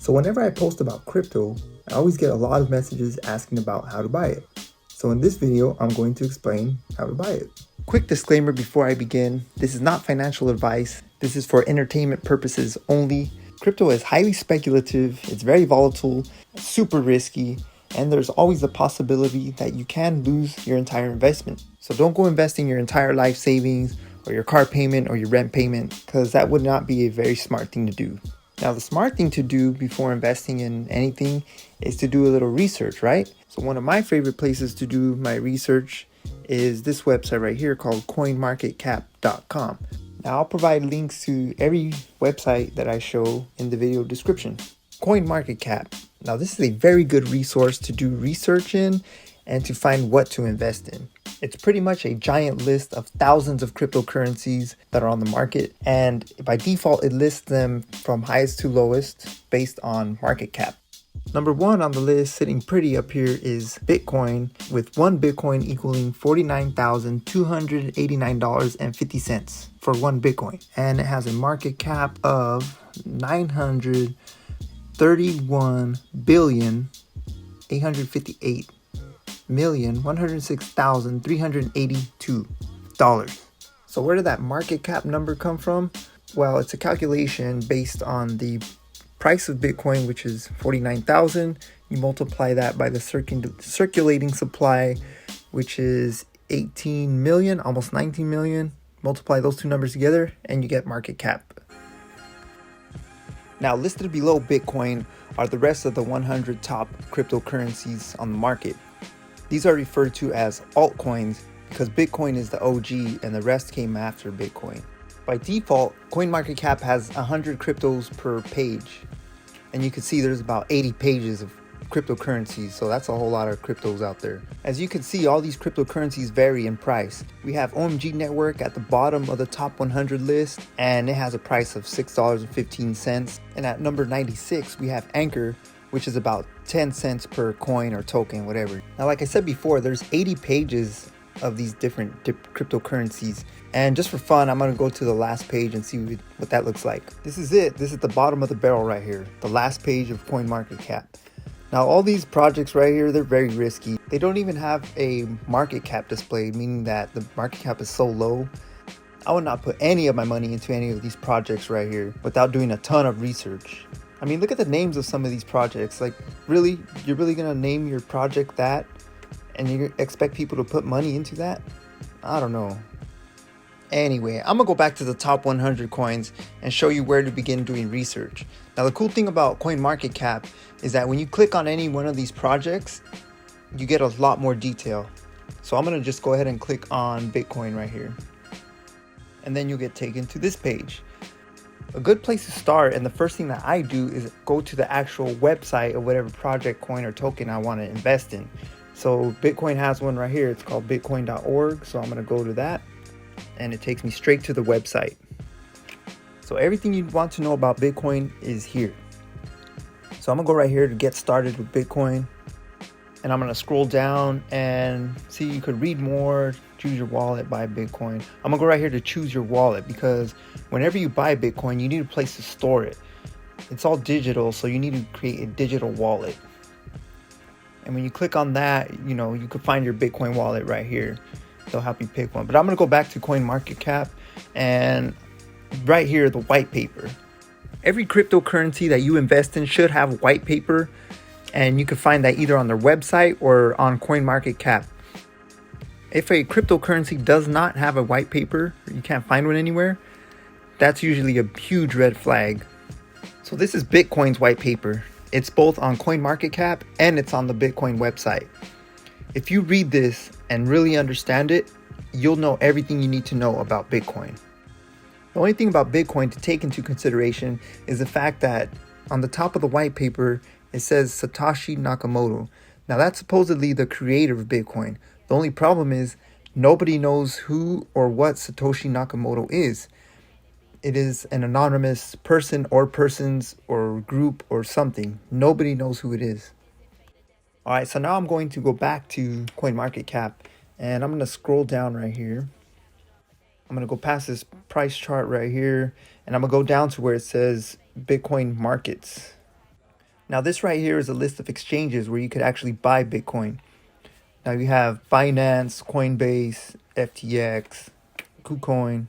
So whenever I post about crypto, I always get a lot of messages asking about how to buy it. So in this video, I'm going to explain how to buy it. Quick disclaimer before I begin, this is not financial advice. This is for entertainment purposes only. Crypto is highly speculative, it's very volatile, super risky, and there's always the possibility that you can lose your entire investment. So don't go investing your entire life savings or your car payment or your rent payment, because that would not be a very smart thing to do. Now, the smart thing to do before investing in anything is to do a little research, right? So one of my favorite places to do my research is this website right here called coinmarketcap.com. Now, I'll provide links to every website that I show in the video description. CoinMarketCap. Now, this is a very good resource to do research in and to find what to invest in. It's pretty much a giant list of thousands of cryptocurrencies that are on the market, and by default it lists them from highest to lowest based on market cap. Number one on the list, sitting pretty up here, is Bitcoin, with one Bitcoin equaling $49,289.50 for one Bitcoin, and it has a market cap of 931,858,106,382. So where did that market cap number come from? Well, it's a calculation based on the price of Bitcoin, which is 49,000. You multiply that by the circulating supply, which is 18 million, almost 19 million. Multiply those two numbers together and you get market cap. Now, listed below Bitcoin are the rest of the 100 top cryptocurrencies on the market. These are referred to as altcoins because Bitcoin is the OG and the rest came after Bitcoin. By default, CoinMarketCap has 100 cryptos per page, and you can see there's about 80 pages of cryptocurrencies, so that's a whole lot of cryptos out there. As you can see, all these cryptocurrencies vary in price. We have OMG Network at the bottom of the top 100 list, and it has a price of $6.15. And at number 96, we have Anchor, which is about 10 cents per coin or token, whatever. Now, like I said before, there's 80 pages of these different cryptocurrencies, and just for fun, I'm gonna go to the last page and see what that looks like. This is it. This is the bottom of the barrel right here, the last page of CoinMarketCap. Now, all these projects right here, they're very risky. They don't even have a market cap displayed, meaning that the market cap is so low. I would not put any of my money into any of these projects right here without doing a ton of research. I mean, look at the names of some of these projects. Like, really? You're really gonna name your project that? And you expect people to put money into that? I don't know. Anyway, I'm gonna go back to the top 100 coins and show you where to begin doing research. Now, the cool thing about CoinMarketCap is that when you click on any one of these projects, you get a lot more detail. So I'm gonna just go ahead and click on Bitcoin right here. And then you'll get taken to this page. A good place to start, and the first thing that I do, is go to the actual website of whatever project, coin, or token I want to invest in. So Bitcoin has one right here. It's called bitcoin.org. So I'm going to go to that, and it takes me straight to the website. So everything you want to know about Bitcoin is here. So I'm going to go right here to get started with Bitcoin. And I'm going to scroll down and see, you could read more, choose your wallet, buy Bitcoin. I'm going to go right here to choose your wallet, because whenever you buy Bitcoin, you need a place to store it. It's all digital, so you need to create a digital wallet. And when you click on that, you could find your Bitcoin wallet right here. They'll help you pick one. But I'm going to go back to CoinMarketCap, and right here, the white paper. Every cryptocurrency that you invest in should have a white paper, and you can find that either on their website or on CoinMarketCap. If a cryptocurrency does not have a white paper, or you can't find one anywhere, that's usually a huge red flag. So this is Bitcoin's white paper. It's both on CoinMarketCap and it's on the Bitcoin website. If you read this and really understand it, you'll know everything you need to know about Bitcoin. The only thing about Bitcoin to take into consideration is the fact that on the top of the white paper, it says Satoshi Nakamoto. Now, that's supposedly the creator of Bitcoin. The only problem is nobody knows who or what Satoshi Nakamoto is. It is an anonymous person or persons or group or something. Nobody knows who it is. All right, so now I'm going to go back to CoinMarketCap, and I'm going to scroll down right here. I'm going to go past this price chart right here, and I'm going to go down to where it says Bitcoin markets. Now this right here is a list of exchanges where you could actually buy Bitcoin. Now you have Binance, Coinbase, FTX, KuCoin.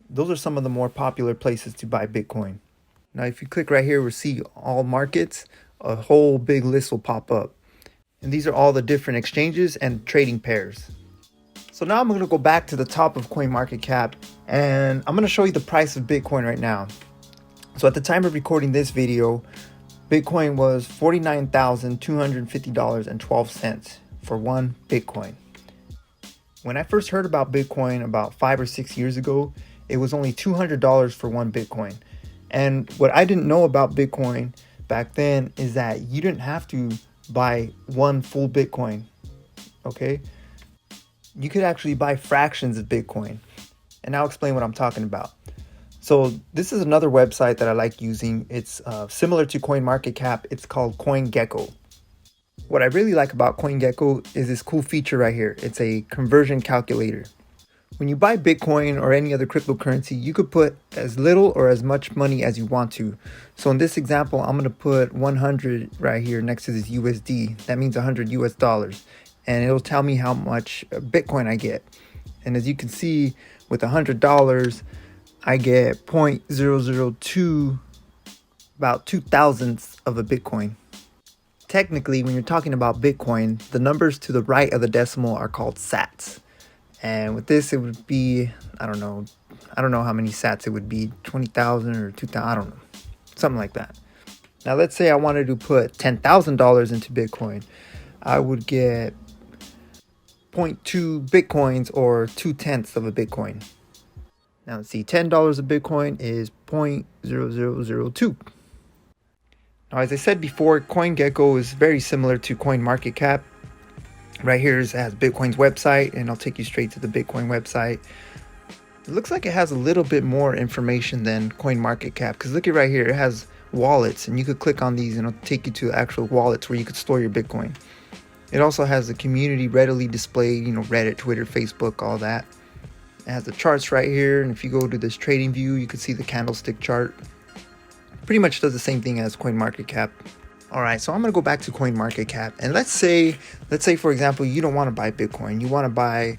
Those are some of the more popular places to buy Bitcoin. Now if you click right here, we'll see all markets, a whole big list will pop up. And these are all the different exchanges and trading pairs. So now I'm going to go back to the top of CoinMarketCap and I'm going to show you the price of Bitcoin right now. So at the time of recording this video, Bitcoin was $49,250.12 for one Bitcoin. When I first heard about Bitcoin about 5 or 6 years ago, it was only $200 for one Bitcoin. And what I didn't know about Bitcoin back then is that you didn't have to buy one full Bitcoin, okay? You could actually buy fractions of Bitcoin. And I'll explain what I'm talking about. So this is another website that I like using. It's similar to CoinMarketCap. It's called CoinGecko. What I really like about CoinGecko is this cool feature right here. It's a conversion calculator. When you buy Bitcoin or any other cryptocurrency, you could put as little or as much money as you want to. So in this example, I'm going to put 100 right here next to this USD. That means 100 US dollars. And it'll tell me how much Bitcoin I get. And as you can see, with $100, I get 0.002, about 2,000ths of a Bitcoin. Technically, when you're talking about Bitcoin, the numbers to the right of the decimal are called sats. And with this, it would be, I don't know how many sats it would be, 20,000 or 2,000, I don't know, something like that. Now, let's say I wanted to put $10,000 into Bitcoin. I would get 0.2 Bitcoins or 2/10ths of a Bitcoin. Now, let's see, $10 a Bitcoin is 0.0002. Now, as I said before, CoinGecko is very similar to CoinMarketCap. Right here it has Bitcoin's website, and I'll take you straight to the Bitcoin website. It looks like it has a little bit more information than CoinMarketCap, because look at right here, it has wallets, and you could click on these and it'll take you to actual wallets where you could store your Bitcoin. It also has the community readily displayed, Reddit, Twitter, Facebook, all that. It has the charts right here, and if you go to this trading view, you can see the candlestick chart. Pretty much does the same thing as CoinMarketCap. All right, so I'm going to go back to CoinMarketCap, and let's say for example, you don't want to buy Bitcoin. You want to buy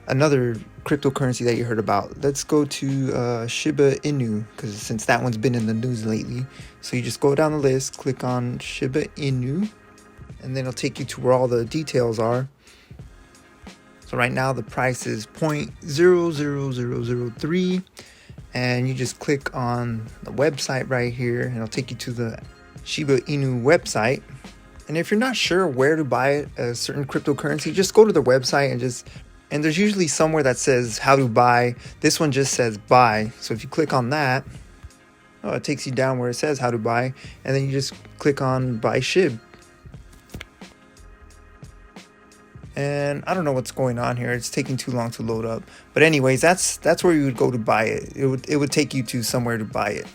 another cryptocurrency that you heard about. Let's go to Shiba Inu, because since that one's been in the news lately. So you just go down the list, click on Shiba Inu, and then it'll take you to where all the details are. So right now the price is 0.00003, and you just click on the website right here, and it'll take you to the Shiba Inu website. And if you're not sure where to buy a certain cryptocurrency, just go to the website and there's usually somewhere that says how to buy. This one just says buy. So if you click on that, it takes you down where it says how to buy, and then you just click on buy SHIB. And I don't know what's going on here. It's taking too long to load up. But anyways, that's where you would go to buy it. It would take you to somewhere to buy it.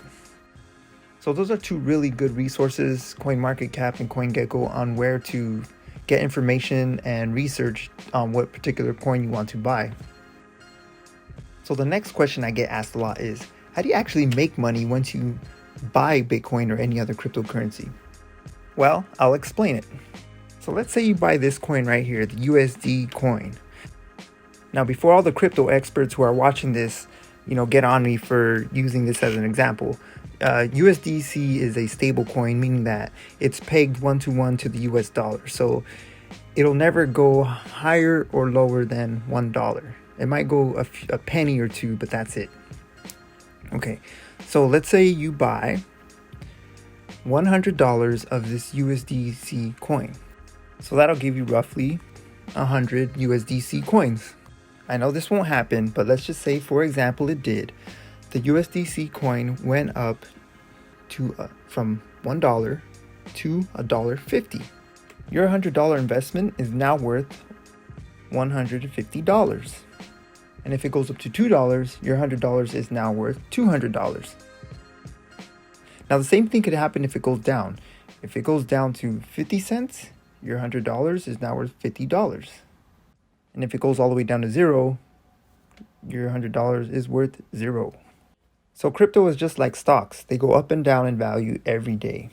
So those are two really good resources, CoinMarketCap and CoinGecko, on where to get information and research on what particular coin you want to buy. So the next question I get asked a lot is, how do you actually make money once you buy Bitcoin or any other cryptocurrency? Well, I'll explain it. So let's say you buy this coin right here, the USD coin. Now, before all the crypto experts who are watching this, get on me for using this as an example, USDC is a stable coin, meaning that it's pegged 1-to-1 to the US dollar. So it'll never go higher or lower than $1. It might go a penny or two, but that's it. Okay, so let's say you buy $100 of this USDC coin. So that'll give you roughly 100 USDC coins. I know this won't happen, but let's just say, for example, it did. The USDC coin went up to from $1 to $1.50. Your $100 investment is now worth $150. And if it goes up to $2, your $100 is now worth $200. Now the same thing could happen if it goes down. If it goes down to 50 cents, your $100 is now worth $50. And if it goes all the way down to zero, your $100 is worth zero. So crypto is just like stocks. They go up and down in value every day.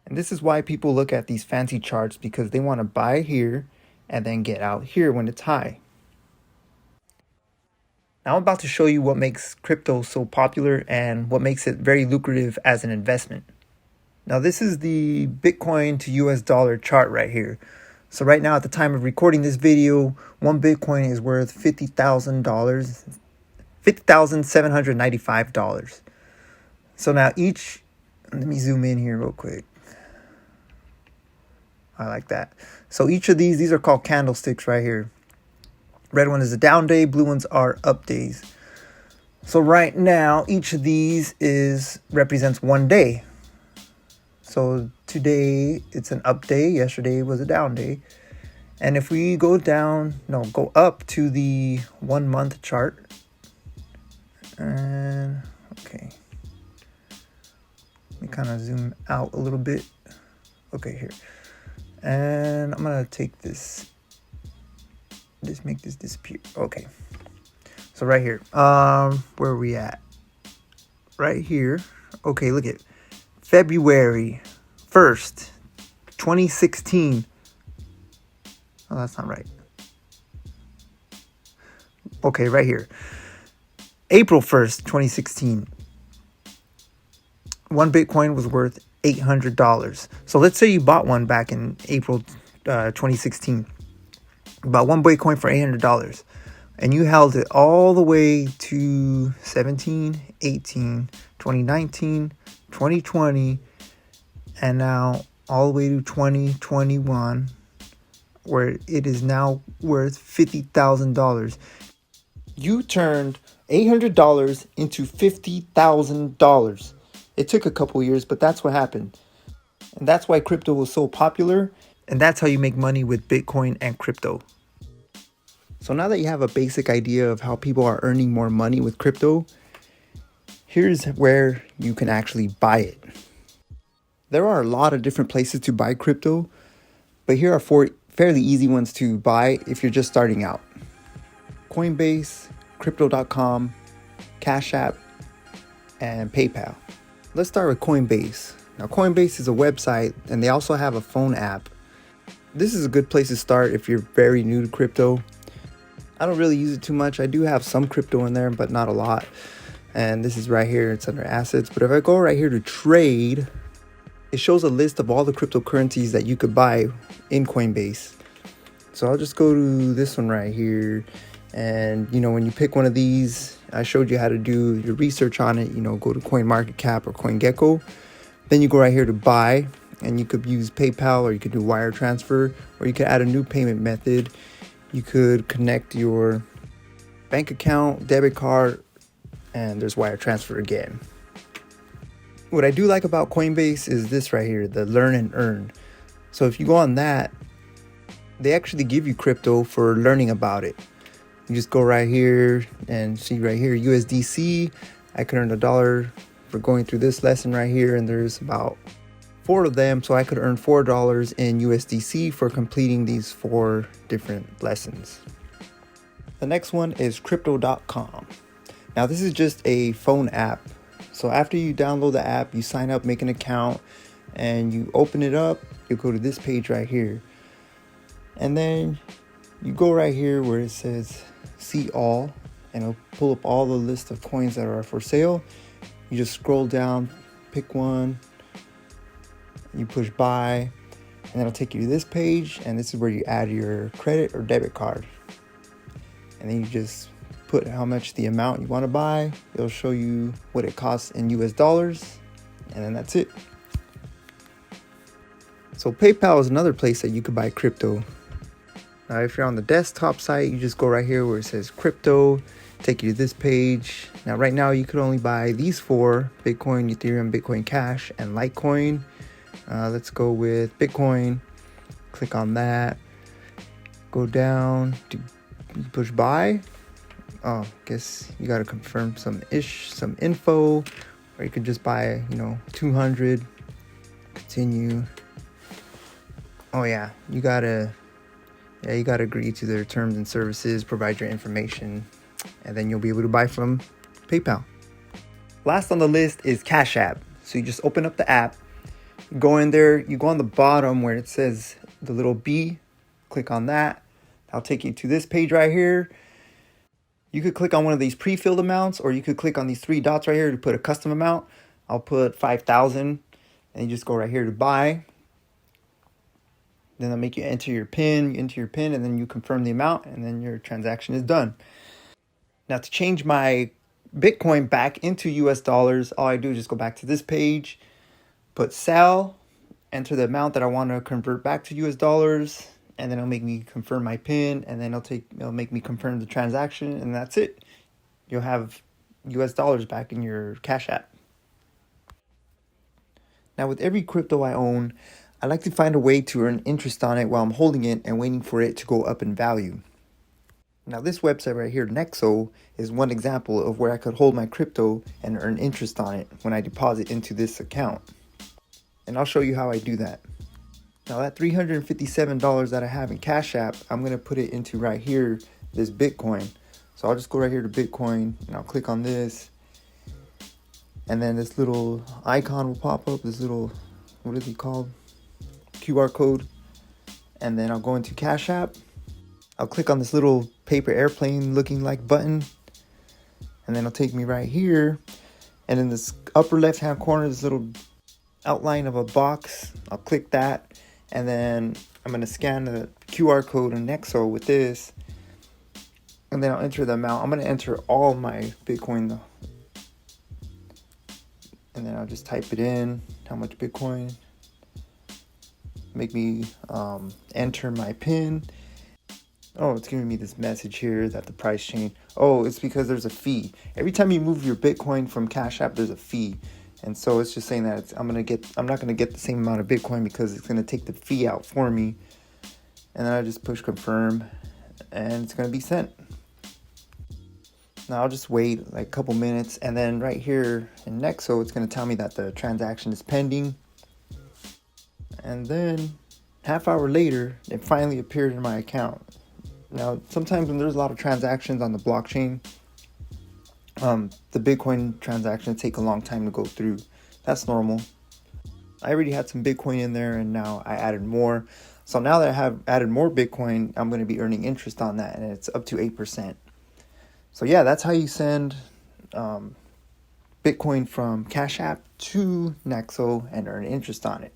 And this is why people look at these fancy charts, because they want to buy here and then get out here when it's high. Now I'm about to show you what makes crypto so popular and what makes it very lucrative as an investment. Now this is the Bitcoin to US dollar chart right here. So right now at the time of recording this video, one Bitcoin is worth $50,000, $50,795. So now let me zoom in here real quick. I like that. So each of these are called candlesticks right here. Red one is a down day, blue ones are up days. So right now, each of these represents one day. So today it's an up day, yesterday was a down day. And if we go up to the 1 month chart. And okay. Let me kind of zoom out a little bit. Okay, here. And I'm gonna take this, just make this disappear. Okay. So right here, where are we at? Right here. Okay, look at February 1st, 2016. Oh, that's not right. Okay, right here. April 1st, 2016. One Bitcoin was worth $800. So let's say you bought one back in April 2016. You bought one Bitcoin for $800. And you held it all the way to 17, 18, 2019, 2020, and now all the way to 2021, where it is now worth $50,000. You turned $800 into $50,000. It took a couple years, but that's what happened. And that's why crypto was so popular. And that's how you make money with Bitcoin and crypto. So now that you have a basic idea of how people are earning more money with crypto, here's where you can actually buy it. There are a lot of different places to buy crypto, but here are 4 fairly easy ones to buy if you're just starting out. Coinbase, Crypto.com, Cash App, and PayPal. Let's start with Coinbase. Now Coinbase is a website and they also have a phone app. This is a good place to start if you're very new to crypto. I don't really use it too much. I do have some crypto in there, but not a lot. And this is right here, it's under assets. But if I go right here to trade, it shows a list of all the cryptocurrencies that you could buy in Coinbase. So I'll just go to this one right here. And, when you pick one of these, I showed you how to do your research on it. Go to CoinMarketCap or CoinGecko. Then you go right here to buy. And you could use PayPal, or you could do wire transfer, or you could add a new payment method. You could connect your bank account, debit card, and there's wire transfer again. What I do like about Coinbase is this right here, the learn and earn. So if you go on that, they actually give you crypto for learning about it. You just go right here and see right here, USDC. I could earn $1 for going through this lesson right here, and there's about 4 of them, so I could earn $4 in USDC for completing these 4 different lessons. The next one is Crypto.com. Now this is just a phone app. So after you download the app, you sign up, make an account, and you open it up. You go to this page right here, and then you go right here where it says see all, and it'll pull up all the list of coins that are for sale. You just scroll down, pick one, you push buy, and it'll take you to this page, and this is where you add your credit or debit card. And then you just put how much the amount you want to buy. It'll show you what it costs in US dollars, and then that's it. So PayPal is another place that you could buy crypto. Now if you're on the desktop site, you just go right here where it says crypto, take you to this page. Now right now you could only buy these 4: Bitcoin, Ethereum, Bitcoin Cash, and Litecoin. Let's go with Bitcoin. Click on that. Go down to push buy. Oh, guess you gotta confirm some info, or you could just buy 200. Continue. Oh yeah, you gotta agree to their terms and services, provide your information, and then you'll be able to buy from PayPal. Last on the list is Cash App. So you just open up the app, Go in there, you go on the bottom where it says the little B, click on that. I'll take you to this page right here. You could click on one of these pre-filled amounts, or you could click on these three dots right here to put a custom amount. I'll put 5,000, and you just go right here to buy. Then they'll make you enter your PIN, and then you confirm the amount, and then your transaction is done. Now to change my Bitcoin back into US dollars, all I do is just go back to this page, put sell, enter the amount that I want to convert back to US dollars, and then it'll make me confirm my PIN, and then it'll make me confirm the transaction, and that's it. You'll have US dollars back in your Cash App. Now with every crypto I own, I like to find a way to earn interest on it while I'm holding it and waiting for it to go up in value. Now this website right here, Nexo, is one example of where I could hold my crypto and earn interest on it when I deposit into this account. And I'll show you how I do that. Now that $357 that I have in Cash App, I'm going to put it into right here, this Bitcoin. So I'll just go right here to Bitcoin, and I'll click on this. And then this little icon will pop up, this little, what is it called? QR code. And then I'll go into Cash App. I'll click on this little paper airplane looking like button, and then it'll take me right here, and in this upper left hand corner, this little outline of a box, I'll click that, and then I'm going to scan the QR code in Nexo with this, and then I'll enter the amount. I'm going to enter all my Bitcoin though, and then I'll just type it in, how much Bitcoin, make me enter my PIN. Oh, it's giving me this message here that the price changed. Oh, it's because there's a fee. Every time you move your Bitcoin from Cash App, there's a fee. And so it's just saying that I'm not gonna get the same amount of Bitcoin because it's gonna take the fee out for me. And then I just push confirm, and it's gonna be sent. Now I'll just wait like a couple minutes, and then right here in Nexo, it's gonna tell me that the transaction is pending. And then half hour later, it finally appeared in my account. Now, sometimes when there's a lot of transactions on the blockchain, the Bitcoin transactions take a long time to go through. That's normal. I already had some Bitcoin in there, and now I added more. So now that I have added more Bitcoin, I'm going to be earning interest on that, and it's up to 8%. So yeah, that's how you send Bitcoin from Cash App to Nexo and earn interest on it.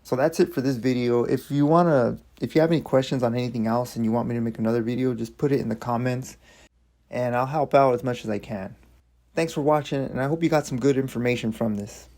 So that's it for this video. If you have any questions on anything else and you want me to make another video, just put it in the comments and I'll help out as much as I can. Thanks for watching, and I hope you got some good information from this.